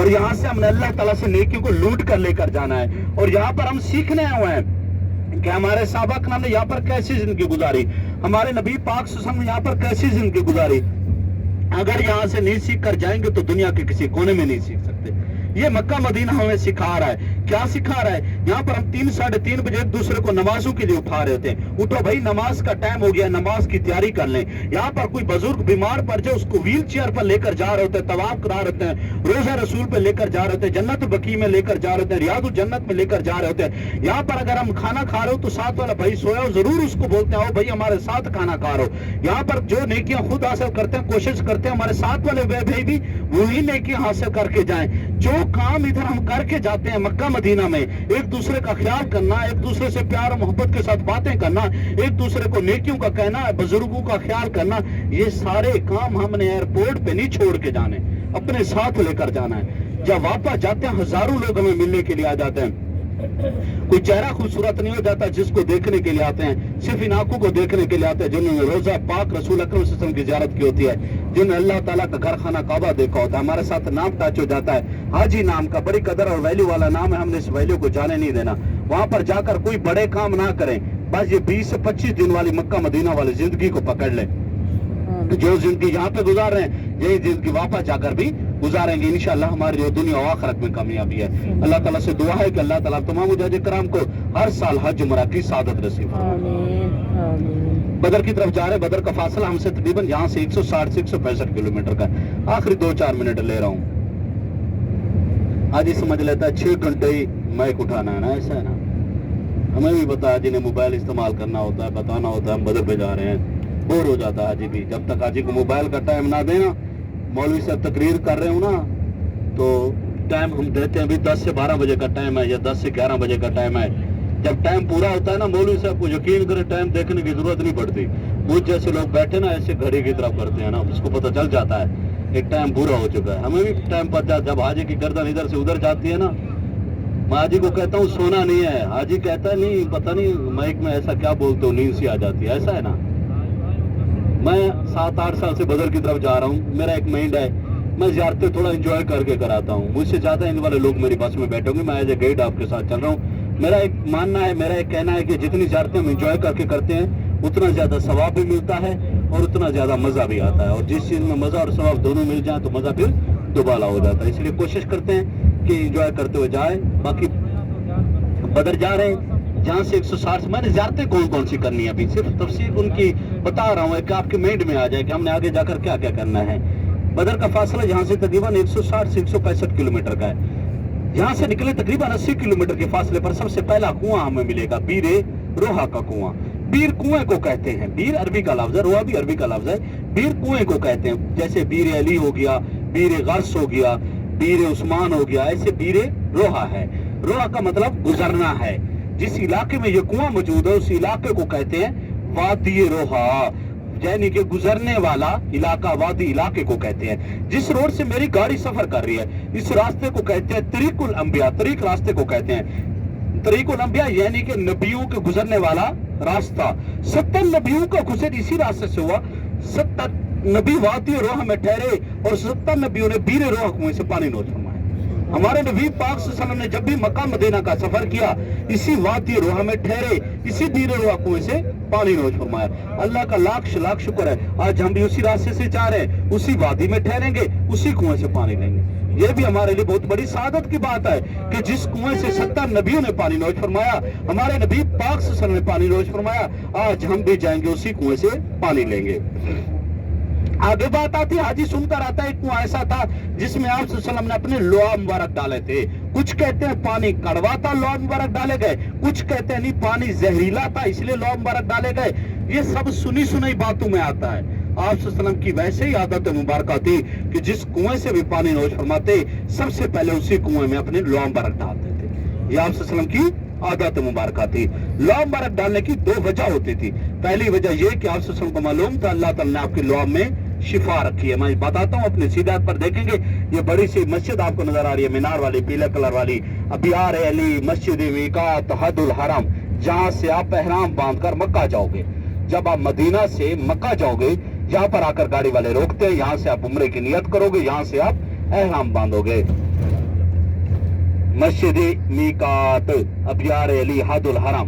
اور یہاں سے ہم نے اللہ تعالیٰ سے نیکیوں کو لوٹ کر لے کر جانا ہے. اور یہاں پر ہم سیکھنے ہوئے ہیں کہ ہمارے صحابہ کرام نے یہاں پر کیسی زندگی گزاری, ہمارے نبی پاک صلی اللہ علیہ وسلم نے یہاں پر کیسی زندگی گزاری. اگر یہاں سے نہیں سیکھ کر جائیں گے تو دنیا کے کسی کونے میں نہیں سیکھ سکتے. یہ مکہ مدینہ ہمیں سکھا رہا ہے. کیا سکھا رہا ہے؟ یہاں پر ہم 3:30 بجے ایک دوسرے کو نمازوں کے لیے اٹھا رہے ہوتے ہیں. اٹھو بھائی, نماز کا ٹائم ہو گیا, نماز کی تیاری کر لیں. یہاں پر کوئی بزرگ بیمار پڑ جائے, اس کو ویل چیئر پر لے کر جا رہے ہوتے ہیں, طواف کرا رہے ہوتے ہیں, روزہ رسول پہ لے کر جا رہے ہوتے ہیں, جنت بقیع میں لے کر جا رہے ہوتے ہیں, ریاض الجنت میں لے کر جا رہے ہوتے ہیں. یہاں پر اگر ہم کھانا کھا رہے ہو تو ساتھ والا بھائی سویا ہو, ضرور اس کو بولتے ہیں, آؤ بھائی ہمارے ساتھ کھانا کھا رہے ہو. یہاں پر جو نیکیاں خود حاصل کرتے ہیں, کوشش کرتے ہیں ہمارے ساتھ والے بھائی بھی وہی نیکیاں حاصل کر کے جائیں. جو کام ادھر ہم کر کے جاتے ہیں مکہ مدینہ میں, ایک دوسرے کا خیال کرنا, ایک دوسرے سے پیار و محبت کے ساتھ باتیں کرنا, ایک دوسرے کو نیکیوں کا کہنا, بزرگوں کا خیال کرنا, یہ سارے کام ہم نے ایئرپورٹ پہ نہیں چھوڑ کے جانے, اپنے ساتھ لے کر جانا ہے. جب واپس جاتے ہیں ہزاروں لوگ ہمیں ملنے کے لیے آ جاتے ہیں. کوئی چہرہ خوبصورت نہیں ہو جاتا جس کو دیکھنے کے لیے آتے ہیں, صرف ان آنکھوں کو دیکھنے کے لیے آتے ہیں جنہوں نے روزہ پاک رسول اکرم صلی اللہ علیہ وسلم کی زیارت کی ہوتی ہے, جنہوں نے اللہ تعالیٰ کا گھر خانہ کعبہ دیکھا ہوتا ہے. ہمارے ساتھ نام ٹچ ہو جاتا ہے, حاجی نام کا, بڑی قدر اور ویلیو والا نام ہے, ہم نے اس ویلیو کو جانے نہیں دینا. وہاں پر جا کر کوئی بڑے کام نہ کریں, بس یہ 20 سے 25 دن والی مکہ مدینہ والی زندگی کو پکڑ لیں. جو زندگی یہاں پہ گزار رہے ہیں یہی زندگی واپس جا کر بھی گزاریں گے انشاءاللہ. ہماری جو دنیا و آخرت میں کامیابی ہے. اللہ تعالیٰ سے دعا ہے کہ اللہ تعالیٰ تمام مجاہد کرام کو ہر سال حج عمرہ کی سعادت نصیب فرمائے. بدر کی طرف جا رہے, بدر کا فاصلہ ہم سے تقریباً یہاں سے 160 سے 165 کلومیٹر کا ہے. آخری 2-4 منٹ لے رہا ہوں. آج ہی سمجھ لیتا ہے 6 گھنٹے ہی مائک اٹھانا ہے نا, ایسا ہے نا. ہمیں بھی پتا ہے جنہیں موبائل استعمال کرنا ہوتا ہے, بتانا ہوتا ہے ہم بدر پہ جا رہے ہیں, بور ہو جاتا ہے حاجی بھی. جب تک حاجی کو موبائل کا ٹائم نہ دینا, مولوی صاحب تقریر کر رہے ہوں نا تو ٹائم ہم دیتے ہیں, ابھی 10 سے 12 بجے کا ٹائم ہے یا 10 سے 11 بجے کا ٹائم ہے. جب ٹائم پورا ہوتا ہے نا, مولوی صاحب کو یقین کرے ٹائم دیکھنے کی ضرورت نہیں پڑتی. مجھ جیسے لوگ بیٹھے نا ایسے گھڑی کی طرف کرتے ہیں نا, اس کو پتہ چل جاتا ہے ایک ٹائم پورا ہو چکا ہے. ہمیں بھی ٹائم پتہ, جب حاجی کی گردن ادھر سے ادھر جاتی ہے نا, میں حاجی کو کہتا ہوں سونا نہیں ہے, حاجی کہتا ہے نہیں پتہ نہیں مائک میں ایسا کیا بولتے ہو, نیند سی آ جاتی ہے. ایسا ہے نا. میں 7-8 سال سے بدر کی طرف جا رہا ہوں, میرا ایک مائنڈ ہے میں زیارتیں تھوڑا انجوائے کر کے کراتا ہوں. مجھ سے زیادہ ان والے لوگ میری بس میں بیٹھے ہوں گے, میں ایز اے گائیڈ آپ کے ساتھ چل رہا ہوں. میرا ایک ماننا ہے, میرا ایک کہنا ہے کہ جتنی زیارتیں ہم انجوائے کر کے کرتے ہیں اتنا زیادہ ثواب بھی ملتا ہے اور اتنا زیادہ مزہ بھی آتا ہے. اور جس چیز میں مزہ اور ثواب دونوں مل جائیں تو مزہ پھر دوبالا ہو جاتا ہے. اس لیے کوشش کرتے ہیں کہ انجوائے کرتے ہوئے جائیں. باقی بدر جا رہے ہیں جہاں سے 160 میں نے زیارتیں کون سی کرنی ہے, ابھی صرف تفصیل ان کی بتا رہا ہوں کہ آپ کے مائنڈ میں آ جائے کہ ہم نے آگے جا کر کیا کیا کرنا ہے. بدر کا فاصلہ یہاں سے تقریباً 160 سے 165 کلومیٹر کا ہے. یہاں سے نکلے تقریباً 80 کلومیٹر کے فاصلے پر سب سے پہلا کنواں ہمیں ملے گا, بیر روحا کا کنواں. بیر کنویں کو کہتے ہیں, بیر عربی کا لفظ ہے, روحا بھی عربی کا لفظ ہے. بیر کنویں کو کہتے ہیں, جیسے بیر علی ہو گیا, بیر غرس ہو گیا, بیر عثمان ہو گیا, ایسے بیر روحا ہے. روحا کا مطلب گزرنا ہے. جس علاقے میں یہ کنواں موجود ہے اس علاقے کو کہتے ہیں وادی روحا, یعنی کہ گزرنے والا علاقہ, وادی علاقے کو کہتے ہیں. جس روڈ سے میری گاڑی سفر کر رہی ہے اس راستے کو کہتے ہیں طریق الانبیاء, طریق راستے کو کہتے ہیں. طریق الانبیاء یعنی کہ نبیوں کے گزرنے والا راستہ. 70 نبیوں کا گزر اسی راستے سے ہوا. 70 نبی وادی روحا میں ٹھہرے اور 70 نبیوں نے بیر روحا کنویں سے پانی نوش فرمایا. ہمارے نبی پاک صلی اللہ علیہ وسلم نے جب بھی مکہ مدینہ کا سفر کیا اسی وادی روحا میں ٹھہرے, اسی بیر روحا کنویں سے پانی نوش فرمایا. اللہ کا لاکھ شکر ہے آج ہم بھی اسی راستے سے جا رہے ہیں, اسی وادی میں ٹھہریں گے, اسی کنویں سے پانی لیں گے. یہ بھی ہمارے لیے بہت بڑی سعادت کی بات ہے کہ جس کنویں سے 70 نبیوں نے پانی نوش فرمایا, ہمارے نبی پاک صلی اللہ علیہ وسلم نے پانی نوش فرمایا, آج ہم بھی جائیں گے اسی کنویں سے پانی لیں گے. آگے بات آتی ہے, حاجی سن کر آتا ہے ایک کنواں ایسا تھا جس میں آپ صلی اللہ علیہ وسلم نے اپنے لوہا مبارک ڈالے تھے. کچھ کہتے ہیں پانی کڑوا تھا لوہا مبارک ڈالے گئے, کچھ کہتے ہیں نہیں پانی زہریلا تھا اس لیے لوہا مبارک ڈالے گئے. یہ سب سنی سنائی باتوں میں آتا ہے. آپ صلی اللہ علیہ وسلم کی ویسے ہی عادت مبارکہ تھی کہ جس کنویں سے بھی پانی نوش فرماتے سب سے پہلے اسی کنویں میں اپنے لوہا مبارک ڈالتے تھے. یہ آپ صلی اللہ علیہ وسلم کی عادت مبارکہ تھی. لوہا مبارک ڈالنے کی 2 وجہ ہوتی تھی. پہلی وجہ یہ کہ آپ صلی اللہ علیہ وسلم کو معلوم تھا اللہ تعالیٰ نے آپ کے لوہا میں شفا رکھی ہے. میں بتاتا ہوں اپنے سیدھات پر دیکھیں گے یہ بڑی سی مسجد آپ کو نظر آ رہی ہے, مینار والی, پیلے کلر والی, ابیار علی مسجد میقات حد الحرم, جہاں سے آپ احرام باندھ کر مکہ جاؤ گے. جب آپ مدینہ سے مکہ جاؤ گے یہاں پر آ کر گاڑی والے روکتے ہیں, یہاں سے آپ عمرے کی نیت کرو گے, یہاں سے آپ احرام باندھو گے. مسجد میقات ابیار علی حد الحرم.